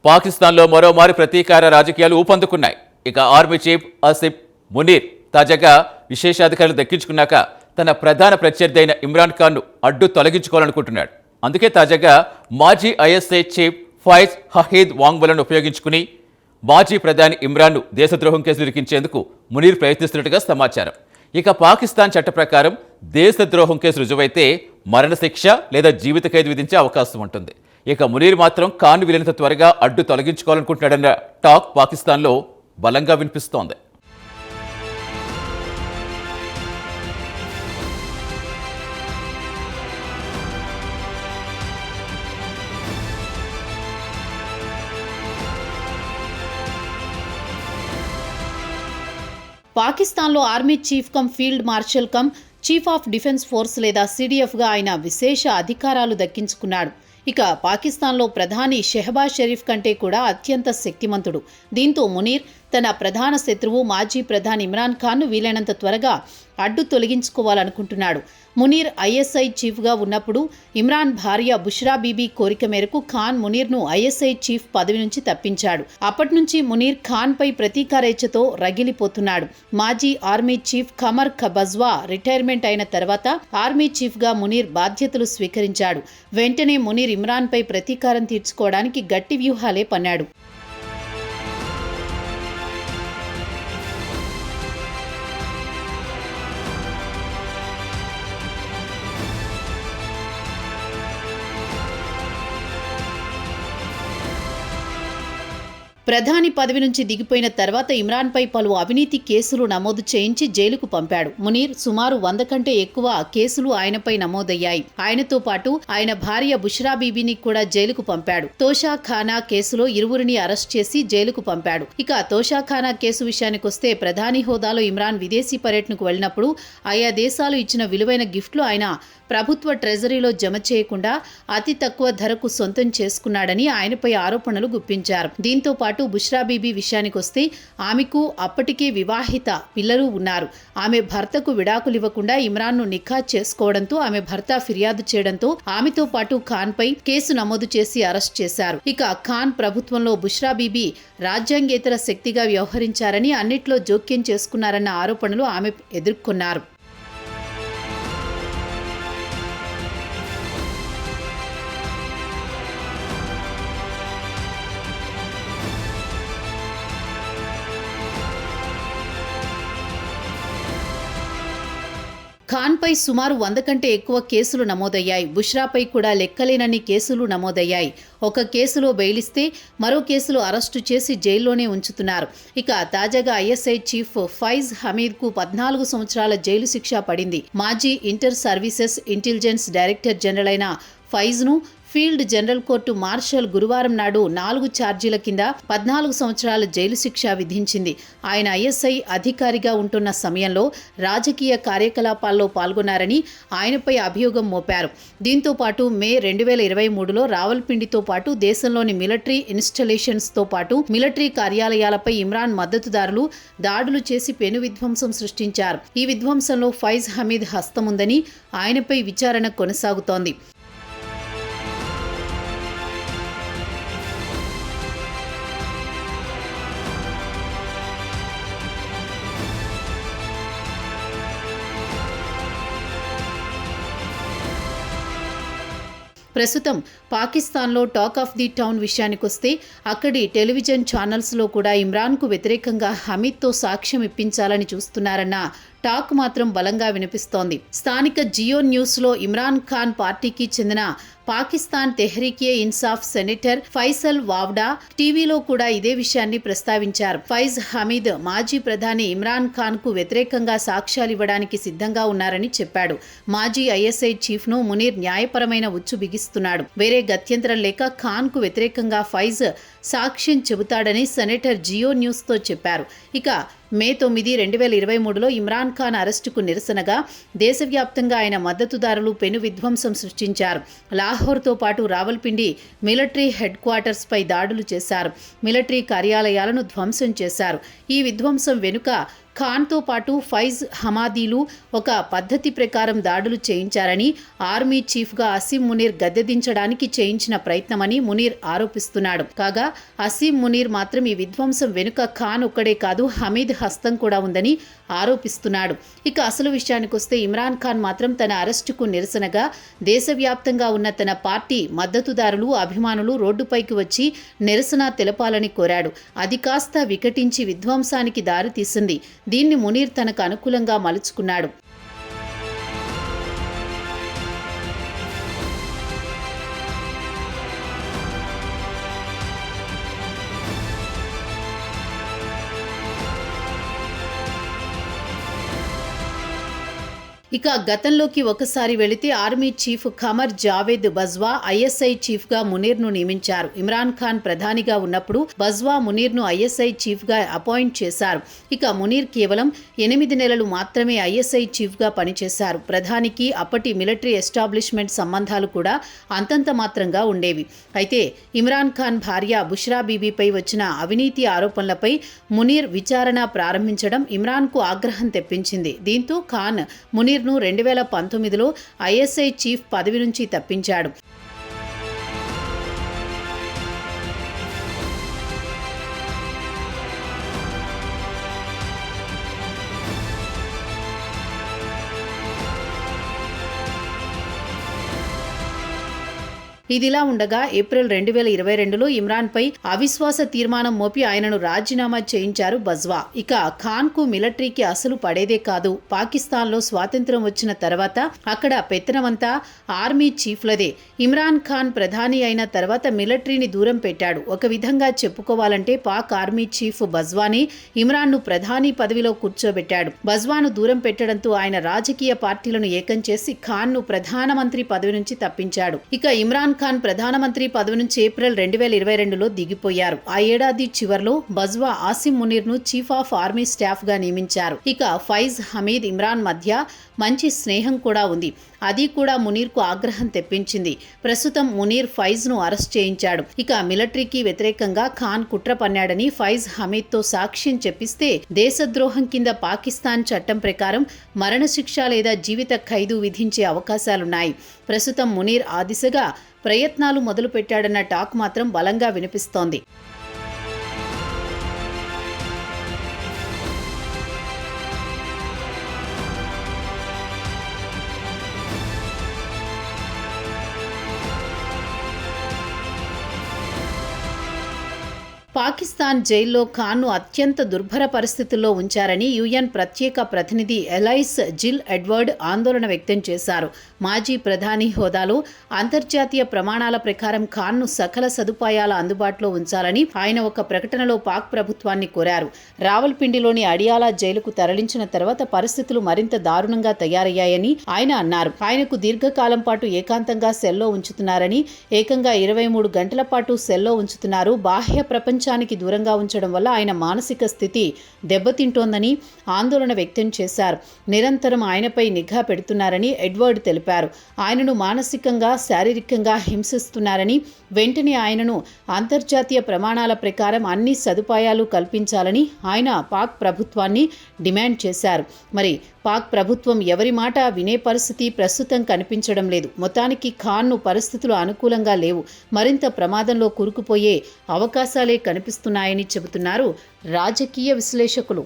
పాకిస్తాన్లో మరోమారు ప్రతీకార రాజకీయాలు ఊపందుకున్నాయి. ఇక ఆర్మీ చీఫ్ ఆసిఫ్ మునీర్ తాజాగా విశేషాధికారులు దక్కించుకున్నాక తన ప్రధాన ప్రత్యర్థి అయిన ఇమ్రాన్ ఖాన్ను అడ్డు తొలగించుకోవాలనుకుంటున్నాడు. అందుకే తాజాగా మాజీ ఐఎస్ఐ చీఫ్ ఫైజ్ హహీద్ వాంగ్మూలను ఉపయోగించుకుని మాజీ ప్రధాని ఇమ్రాన్ను దేశద్రోహం కేసులు ఇరికించేందుకు మునీర్ ప్రయత్నిస్తున్నట్టుగా సమాచారం. ఇక పాకిస్తాన్ చట్ట ప్రకారం దేశద్రోహం కేసు రుజువైతే మరణశిక్ష లేదా జీవిత ఖైదు విధించే అవకాశం ఉంటుంది. ఇక మునీర్ మాత్రం ఖాన్ వీలైనంత త్వరగా అడ్డు తొలగించుకోవాలనుకుంటున్నాడన్న టాక్ పాకిస్తాన్లో బలంగా వినిపిస్తోంది. పాకిస్తాన్లో army chief come field marshal come chief of defence force లేదా సిడిఎఫ్గా ఆయన విశేష అధికారాలు దక్కించుకున్నాడు. ఇక పాకిస్తాన్లో ప్రధాని షెహబాజ్ షరీఫ్ కంటే కూడా అత్యంత శక్తిమంతుడు. దీంతో మునీర్ తన ప్రధాన శత్రువు మాజీ ప్రధాని ఇమ్రాన్ ఖాన్ను వీలైనంత త్వరగా అడ్డు తొలగించుకోవాలనుకుంటున్నాడు. మునీర్ ఐఎస్ఐ చీఫ్గా ఉన్నప్పుడు ఇమ్రాన్ భార్య బుష్రా బీబీ కోరిక మేరకు ఖాన్ మునీర్ను ఐఎస్ఐ చీఫ్ పదవి నుంచి తప్పించాడు. అప్పటి నుంచి మునీర్ ఖాన్పై ప్రతీకారేచ్ఛతో రగిలిపోతున్నాడు. మాజీ army chief Qamar Bajwa retirement అయిన తర్వాత ఆర్మీ చీఫ్గా మునీర్ బాధ్యతలు స్వీకరించాడు. వెంటనే మునీర్ ఇమ్రాన్పై ప్రతీకారం తీర్చుకోవడానికి గట్టి వ్యూహాలే పన్నాడు. ప్రధాని పదవి నుంచి దిగిపోయిన తర్వాత ఇమ్రాన్పై పలు అవినీతి కేసులు నమోదు చేయించి జైలుకు పంపాడు. మునీర్ సుమారు 100 కంటే ఎక్కువ కేసులు ఆయనపై నమోదయ్యాయి. ఆయనతో పాటు ఆయన భార్య బుష్రా బీబీని కూడా జైలుకు పంపాడు. తోషాఖానా కేసులో ఇరువురిని అరెస్ట్ చేసి జైలుకు పంపాడు. ఇక తోషాఖానా కేసు విషయానికొస్తే ప్రధాని హోదాలో ఇమ్రాన్ విదేశీ పర్యటనకు వెళ్లినప్పుడు ఆయా దేశాలు ఇచ్చిన విలువైన గిఫ్ట్లు ఆయన ప్రభుత్వ ట్రెజరీలో జమ చేయకుండా అతి తక్కువ ధరకు సొంతం చేసుకున్నాడని ఆయనపై ఆరోపణలు గుప్పించారు. దీంతో పాటు బుష్రా బీబీ విషయానికొస్తే ఆమెకు అప్పటికే వివాహిత పిల్లలు ఉన్నారు. ఆమె భర్తకు విడాకులివ్వకుండా ఇమ్రాన్ను నిఖా చేసుకోవడంతో ఆమె భర్త ఫిర్యాదు చేయడంతో ఆమెతో పాటు ఖాన్పై కేసు నమోదు చేసి అరెస్ట్ చేశారు. ఇక ఖాన్ ప్రభుత్వంలో బుష్రా బీబీ రాజ్యాంగేతర శక్తిగా వ్యవహరించారని, అన్నిట్లో జోక్యం చేసుకున్నారన్న ఆరోపణలు ఆమె ఎదుర్కొన్నారు. ఖాన్పై సుమారు 100 కంటే ఎక్కువ కేసులు నమోదయ్యాయి. బుష్రాపై కూడా లెక్కలేనన్ని కేసులు నమోదయ్యాయి. ఒక కేసులో బెయిలిస్తే మరో కేసులో అరెస్టు చేసి జైల్లోనే ఉంచుతున్నారు. ఇక తాజాగా ఐఎస్ఐ చీఫ్ ఫైజ్ హమీద్కు 14 సంవత్సరాల జైలు శిక్ష పడింది. మాజీ inter services intelligence director general అయిన ఫైజ్ను ఫీల్డ్ జనరల్ కోర్టు మార్షల్ గురువారం నాడు 4 ఛార్జీల కింద 14 సంవత్సరాల జైలు శిక్ష విధించింది. ఆయన ఐఎస్ఐ అధికారిగా ఉంటున్న సమయంలో రాజకీయ కార్యకలాపాల్లో పాల్గొన్నారని ఆయనపై అభియోగం మోపారు. దీంతో పాటు మే 2023లో రావల్పిండితో పాటు దేశంలోని మిలిటరీ ఇన్స్టాలేషన్స్తో పాటు మిలిటరీ కార్యాలయాలపై ఇమ్రాన్ మద్దతుదారులు దాడులు చేసి పెను విధ్వంసం సృష్టించారు. ఈ విధ్వంసంలో ఫైజ్ హమీద్ హస్తముందని ఆయనపై విచారణ కొనసాగుతోంది. ప్రస్తుతం పాకిస్తాన్లో టాక్ ఆఫ్ ది టౌన్ విషయానికొస్తే అక్కడి టెలివిజన్ ఛానల్స్లో కూడా ఇమ్రాన్కు వ్యతిరేకంగా హమీద్తో సాక్ష్యం ఇప్పించాలని చూస్తున్నారన్న టాక్ మాత్రం బలంగా వినిపిస్తోంది. స్థానిక జియో న్యూస్లో ఇమ్రాన్ ఖాన్ పార్టీకి చెందిన పాకిస్తాన్ తెహ్రీకే ఇన్సాఫ్ సెనేటర్ ఫైసల్ వావ్డా టీవీలో కూడా ఇదే విషయాన్ని ప్రస్తావించారు. ఫైజ్ హమీద్ మాజీ ప్రధాని ఇమ్రాన్ ఖాన్కు వ్యతిరేకంగా సాక్ష్యాలు ఇవ్వడానికి సిద్ధంగా ఉన్నారని చెప్పాడు. మాజీ ఐఎస్ఐ చీఫ్ను మునీర్ న్యాయపరమైన ఉచ్చు బిగిస్తున్నాడు. వేరే గత్యంతరం లేక ఖాన్కు వ్యతిరేకంగా ఫైజ్ సాక్ష్యం చెబుతాడని సెనేటర్ జియో న్యూస్తో చెప్పారు. ఇక మే 9, 2023లో ఇమ్రాన్ ఖాన్ అరెస్టుకు నిరసనగా దేశవ్యాప్తంగా ఆయన మద్దతుదారులు పెను విధ్వంసం సృష్టించారు. లాహోర్తో పాటు రావల్పిండి మిలిటరీ హెడ్ క్వార్టర్స్పై దాడులు చేశారు. మిలిటరీ కార్యాలయాలను ధ్వంసం చేశారు. ఈ విధ్వంసం వెనుక ఖాన్తో పాటు ఫైజ్ హమాదీలు ఒక పద్ధతి ప్రకారం దాడులు చేయించారని, ఆర్మీ చీఫ్గా అసీం మునీర్ గద్దెదించడానికి చేయించిన ప్రయత్నమని మునీర్ ఆరోపిస్తున్నాడు. కాగా అసీం మునీర్ మాత్రం ఈ విధ్వంసం వెనుక ఖాన్ ఒక్కడే కాదు, హమీద్ హస్తం కూడా ఉందని ఆరోపిస్తున్నాడు. ఇక అసలు విషయానికొస్తే ఇమ్రాన్ ఖాన్ మాత్రం తన అరెస్టుకు నిరసనగా దేశవ్యాప్తంగా ఉన్న తన పార్టీ మద్దతుదారులు, అభిమానులు రోడ్డుపైకి వచ్చి నిరసన తెలపాలని కోరాడు. అది కాస్త వికటించి విధ్వంసానికి దారితీసింది. దీన్ని మునీర్ తనకు అనుకూలంగా మలుచుకున్నాడు. ఇక గతంలోకి ఒకసారి వెళితే army chief Qamar Javed Bajwa ISI చీఫ్గా మునీర్ను నియమించారు. ఇమ్రాన్ ఖాన్ ప్రధానిగా ఉన్నప్పుడు బజ్వా మునీర్ను ఐఎస్ఐ చీఫ్గా అపాయింట్ చేశారు. ఇక మునీర్ కేవలం 8 నెలలు మాత్రమే ఐఎస్ఐ చీఫ్గా పనిచేశారు. ప్రధానికి అప్పటి మిలిటరీ ఎస్టాబ్లిష్మెంట్ సంబంధాలు కూడా అంతంత మాత్రంగా ఉండేవి. అయితే ఇమ్రాన్ ఖాన్ భార్య బుష్రా బీబీపై వచ్చిన అవినీతి ఆరోపణలపై మునీర్ విచారణ ప్రారంభించడం ఇమ్రాన్కు ఆగ్రహం తెప్పించింది. దీంతో ఖాన్ మునీర్ 2019లో ఐఎస్ఐ చీఫ్ పదవి నుంచి తప్పించాడు. ఇదిలా ఉండగా ఏప్రిల్ 2022లో ఇమ్రాన్పై అవిశ్వాస తీర్మానం మోపి ఆయనను రాజీనామా చేయించారు బజ్వా. ఇక ఖాన్కు మిలిటరీకి అసలు పడేదే కాదు. పాకిస్తాన్లో స్వాతంత్ర్యం వచ్చిన తర్వాత అక్కడ పెత్తనమంతా ఆర్మీ చీఫ్లదే. ఇమ్రాన్ ఖాన్ ప్రధాని అయిన తర్వాత మిలిటరీని దూరం పెట్టాడు. ఒక విధంగా చెప్పుకోవాలంటే పాక్ ఆర్మీ చీఫ్ బజ్వాని ఇమ్రాన్ను ప్రధాని పదవిలో కూర్చోబెట్టాడు. బజ్వాను దూరం పెట్టడంతో ఆయన రాజకీయ పార్టీలను ఏకం చేసి ఖాన్ను ప్రధానమంత్రి పదవి నుంచి తప్పించాడు. ఇక ఇమ్రాన్ ఖాన్ ప్రధానమంత్రి పదవి నుంచి ఏప్రిల్ 2022లో దిగిపోయారు. ఆ ఏడాది చివర్లో బజ్వా ఆసిం మునీర్ను చీఫ్ ఆఫ్ ఆర్మీ స్టాఫ్గా నియమించారు. ఇక ఫైజ్ హమీద్ ఇమ్రాన్ మధ్య మంచి స్నేహం కూడా ఉంది. అది కూడా మునీర్కు ఆగ్రహం తెప్పించింది. ప్రస్తుతం మునీర్ ఫైజ్ను అరెస్ట్ చేయించాడు. ఇక మిలిటరీకి వ్యతిరేకంగా ఖాన్ కుట్ర పన్నాడని ఫైజ్ హమీద్తో సాక్ష్యం చెప్పిస్తే దేశద్రోహం కింద పాకిస్తాన్ చట్టం ప్రకారం మరణశిక్ష లేదా జీవిత ఖైదు విధించే అవకాశాలున్నాయి. ప్రస్తుతం మునీర్ ఆ దిశగా ప్రయత్నాలు మొదలుపెట్టాడన్న టాక్ మాత్రం బలంగా వినిపిస్తోంది. పాకిస్తాన్ జైల్లో ఖాన్ను అత్యంత దుర్భర పరిస్థితుల్లో ఉంచారని యుఎన్ ప్రత్యేక ప్రతినిధి ఎలైస్ జిల్ ఎడ్వర్డ్ ఆందోళన వ్యక్తం చేశారు. మాజీ ప్రధాని హోదాలో అంతర్జాతీయ ప్రమాణాల ప్రకారం ఖాన్ను సకల సదుపాయాల అందుబాటులో ఉంచాలని ఆయన ఒక ప్రకటనలో పాక్ ప్రభుత్వాన్ని కోరారు. రావల్పిండిలోని అడియాలా జైలుకు తరలించిన తర్వాత పరిస్థితులు మరింత దారుణంగా తయారయ్యాయని ఆయన అన్నారు. ఆయనకు దీర్ఘకాలం పాటు ఏకాంతంగా సెల్లో ఉంచుతున్నారని, ఏకంగా 23 గంటల పాటు సెల్లో ఉంచుతున్నారు. బాహ్య ప్రపంచానికి దూరంగా ఉంచడం వల్ల ఆయన మానసిక స్థితి దెబ్బతింటోందని ఆందోళన వ్యక్తం చేశారు. నిరంతరం ఆయనపై నిఘా పెడుతున్నారని ఎడ్వర్డ్ తెలిపారు. ఆయనను మానసికంగా, శారీరకంగా హింసిస్తున్నారని, వెంటనే ఆయనను అంతర్జాతీయ ప్రమాణాల ప్రకారం అన్ని సదుపాయాలు కల్పించాలని ఆయన పాక్ ప్రభుత్వాన్ని డిమాండ్ చేశారు. మరి పాక్ ప్రభుత్వం ఎవరి మాట వినే పరిస్థితి ప్రస్తుతం కనిపించడం లేదు. మొత్తానికి ఖాన్ను పరిస్థితులు అనుకూలంగా లేవు. మరింత ప్రమాదంలో కూరుకుపోయే అవకాశాలే కనిపిస్తున్నాయని చెబుతున్నారు రాజకీయ విశ్లేషకులు.